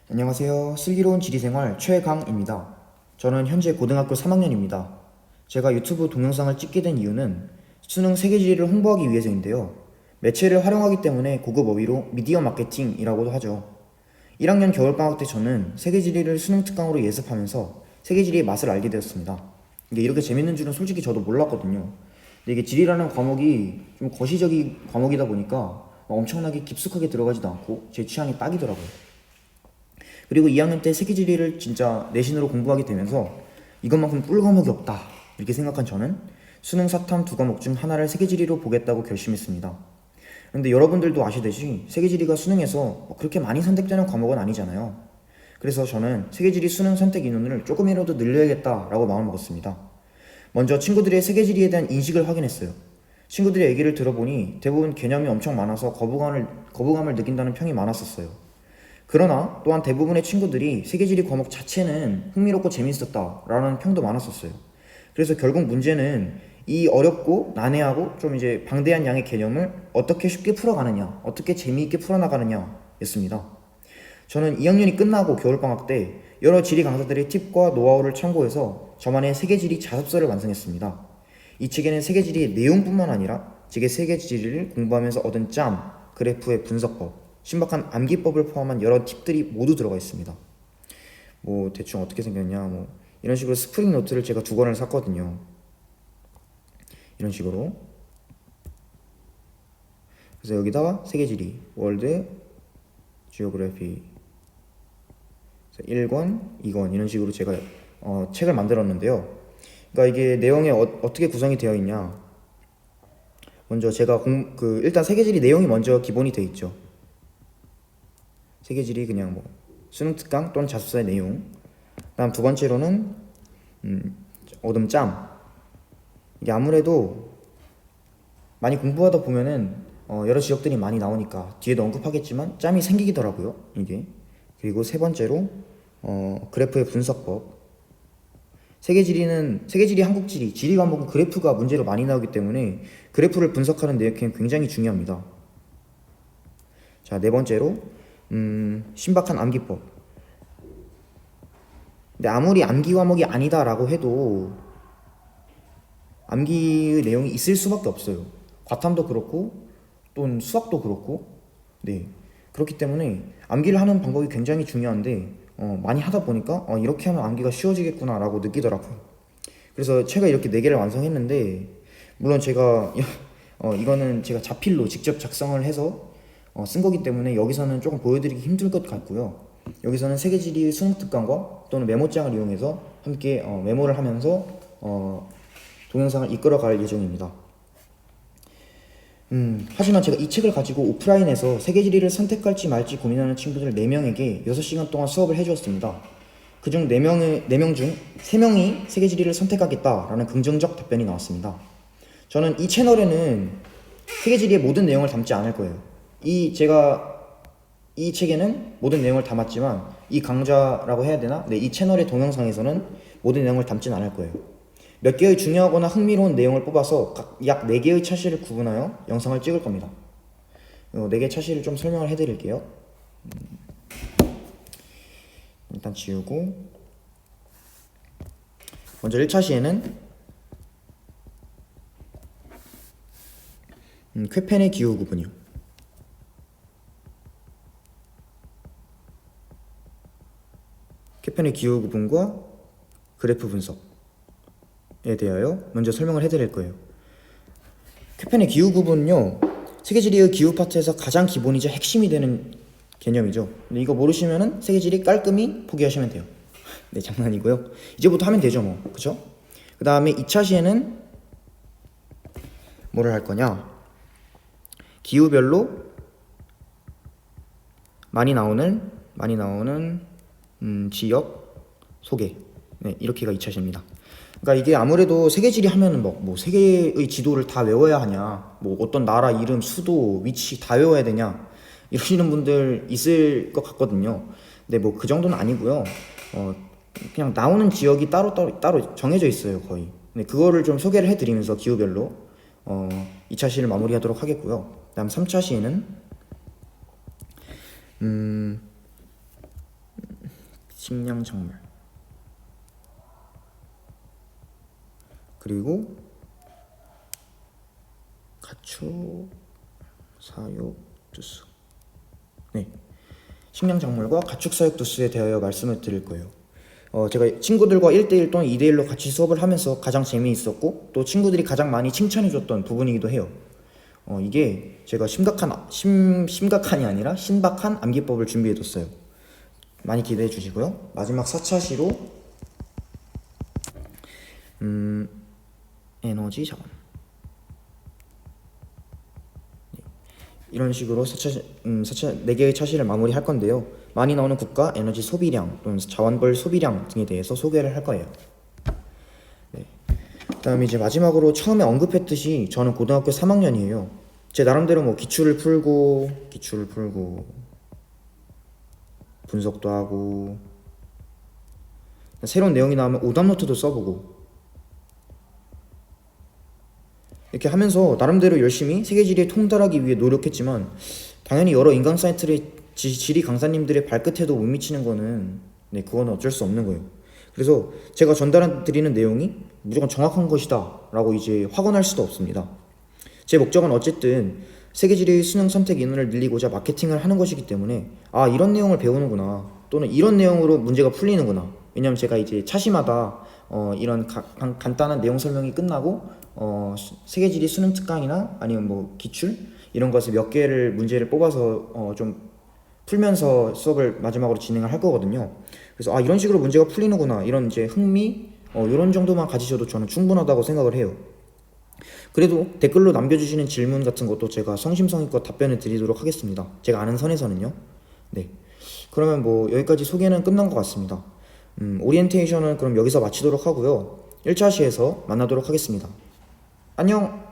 안녕하세요. 슬기로운 지리생활 최강입니다. 저는 현재 고등학교 3학년입니다. 제가 유튜브 동영상을 찍게 된 이유는 수능 세계지리를 홍보하기 위해서인데요. 매체를 활용하기 때문에 고급 어휘로 미디어 마케팅이라고도 하죠. 1학년 겨울방학 때 저는 세계지리를 수능 특강으로 예습하면서 세계지리의 맛을 알게 되었습니다. 이게 이렇게 재밌는 줄은 솔직히 저도 몰랐거든요. 근데 이게 지리라는 과목이 좀 거시적인 과목이다 보니까 엄청나게 깊숙하게 들어가지도 않고 제 취향에 딱이더라고요. 그리고 2학년 때 세계지리를 진짜 내신으로 공부하게 되면서 이것만큼 꿀 과목이 없다 이렇게 생각한 저는 수능 사탐 두 과목 중 하나를 세계지리로 보겠다고 결심했습니다. 근데 여러분들도 아시듯이 세계지리가 수능에서 그렇게 많이 선택되는 과목은 아니잖아요. 그래서 저는 세계지리 수능 선택 인원을 조금이라도 늘려야겠다라고 마음먹었습니다. 먼저 친구들의 세계지리에 대한 인식을 확인했어요. 친구들의 얘기를 들어보니 대부분 개념이 엄청 많아서 거부감을 느낀다는 평이 많았었어요. 그러나 또한 대부분의 친구들이 세계지리 과목 자체는 흥미롭고 재밌었다라는 평도 많았었어요. 그래서 결국 문제는 이 어렵고 난해하고 좀 이제 방대한 양의 개념을 어떻게 쉽게 풀어가느냐, 어떻게 재미있게 풀어나가느냐 였습니다. 저는 2학년이 끝나고 겨울방학 때 여러 지리 강사들의 팁과 노하우를 참고해서 저만의 세계지리 자습서를 완성했습니다. 이 책에는 세계지리의 내용뿐만 아니라 제게 세계지리를 공부하면서 얻은 짬, 그래프의 분석법, 신박한 암기법을 포함한 여러 팁들이 모두 들어가 있습니다. 뭐 대충 어떻게 생겼냐, 뭐 이런 식으로 스프링 노트를 제가 2권을 샀거든요. 이런 식으로. 그래서 여기다가 세계지리, 월드 지오그래피 1권, 2권 이런 식으로 제가 책을 만들었는데요. 그러니까 이게 내용이 어떻게 구성이 되어 있냐. 먼저 제가 일단 세계지리 내용이 먼저 기본이 되어 있죠. 세계지리 그냥 뭐 수능 특강 또는 자습서의 내용. 다음 두 번째로는 얻은 짬. 이게 아무래도 많이 공부하다 보면은 여러 지역들이 많이 나오니까 뒤에도 언급하겠지만 짬이 생기더라고요 이게. 그리고 세 번째로 그래프의 분석법. 세계지리, 한국지리, 지리 과목은 그래프가 문제로 많이 나오기 때문에 그래프를 분석하는 내역이 굉장히 중요합니다. 자, 네 번째로 신박한 암기법. 근데 아무리 암기 과목이 아니다라고 해도 암기의 내용이 있을 수밖에 없어요. 과탐도 그렇고 또는 수학도 그렇고. 네, 그렇기 때문에 암기를 하는 방법이 굉장히 중요한데 많이 하다 보니까 이렇게 하면 암기가 쉬워지겠구나 라고 느끼더라고요. 그래서 제가 이렇게 4개를 완성했는데, 물론 제가 이거는 제가 자필로 직접 작성을 해서 쓴 거기 때문에 여기서는 조금 보여드리기 힘들 것 같고요. 여기서는 세계지리 수능 특강과 또는 메모장을 이용해서 함께 메모를 하면서 동영상을 이끌어갈 예정입니다. 하지만 제가 이 책을 가지고 오프라인에서 세계지리를 선택할지 말지 고민하는 친구들 4명에게 6시간 동안 수업을 해주었습니다. 그중 4명 중 3명이 세계지리를 선택하겠다라는 긍정적 답변이 나왔습니다. 저는 이 채널에는 세계지리의 모든 내용을 담지 않을 거예요. 제가 이 책에는 모든 내용을 담았지만 이 강좌라고 해야 되나? 네, 이 채널의 동영상에서는 모든 내용을 담진 않을 거예요. 몇 개의 중요하거나 흥미로운 내용을 뽑아서 각 약 4개의 차시를 구분하여 영상을 찍을 겁니다. 4개의 차시를 좀 설명을 해드릴게요. 일단 지우고, 먼저 1차시에는 쾌펜의 기호 구분이요. 쾌펜의 기호 구분과 그래프 분석에 대하여 먼저 설명을 해드릴 거예요. 쾌펜의 기후 구분은요, 세계지리의 기후 파트에서 가장 기본이자 핵심이 되는 개념이죠. 근데 이거 모르시면은 세계지리 깔끔히 포기하시면 돼요. 네, 장난이고요. 이제부터 하면 되죠, 뭐. 그쵸? 그 다음에 2차 시에는 뭐를 할 거냐? 기후별로 많이 나오는 지역 소개. 네, 이렇게가 2차 시입니다. 그러니까 이게 아무래도 세계지리 하면은 뭐 세계의 지도를 다 외워야 하냐, 뭐 어떤 나라 이름, 수도, 위치 다 외워야 되냐 이러시는 분들 있을 것 같거든요. 근데 뭐 그 정도는 아니고요. 그냥 나오는 지역이 따로 정해져 있어요, 거의. 근데 그거를 좀 소개를 해드리면서 기후별로 2차 시를 마무리하도록 하겠고요. 다음 3차 시에는 식량작물. 그리고 가축 사육 두수. 네, 식량작물과 가축 사육 두수에 대하여 말씀을 드릴 거예요. 제가 친구들과 1대1 또는 2대1로 같이 수업을 하면서 가장 재미있었고 또 친구들이 가장 많이 칭찬해줬던 부분이기도 해요. 이게 제가 심각한이 아니라 신박한 암기법을 준비해뒀어요. 많이 기대해 주시고요. 마지막 4차 시로 에너지 자원. 네. 이런 식으로 4개의 차시를 마무리할 건데요. 많이 나오는 국가 에너지 소비량 또는 자원벌 소비량 등에 대해서 소개를 할 거예요. 네. 그다음에 이제 마지막으로 처음에 언급했듯이 저는 고등학교 3학년이에요. 제 나름대로 뭐 기출을 풀고 분석도 하고 새로운 내용이 나오면 오답노트도 써보고 이렇게 하면서 나름대로 열심히 세계지리에 통달하기 위해 노력했지만 당연히 여러 인강 사이트의 지리 강사님들의 발끝에도 못 미치는 거는 그건 어쩔 수 없는 거예요. 그래서 제가 전달드리는 내용이 무조건 정확한 것이다 라고 이제 확언할 수도 없습니다. 제 목적은 어쨌든 세계지리 수능 선택 인원을 늘리고자 마케팅을 하는 것이기 때문에 이런 내용을 배우는구나 또는 이런 내용으로 문제가 풀리는구나. 왜냐면 제가 이제 차시마다 이런 간단한 내용 설명이 끝나고 세계지리 수능 특강이나 아니면 뭐 기출 이런 것을 몇 개를 문제를 뽑아서 좀 풀면서 수업을 마지막으로 진행을 할 거거든요. 그래서 이런 식으로 문제가 풀리는구나 이런 이제 흥미 이런 정도만 가지셔도 저는 충분하다고 생각을 해요. 그래도 댓글로 남겨주시는 질문 같은 것도 제가 성심성의껏 답변을 드리도록 하겠습니다. 제가 아는 선에서는요. 네, 그러면 뭐 여기까지 소개는 끝난 것 같습니다. 오리엔테이션은 그럼 여기서 마치도록 하고요. 1차 시에서 만나도록 하겠습니다. 안녕!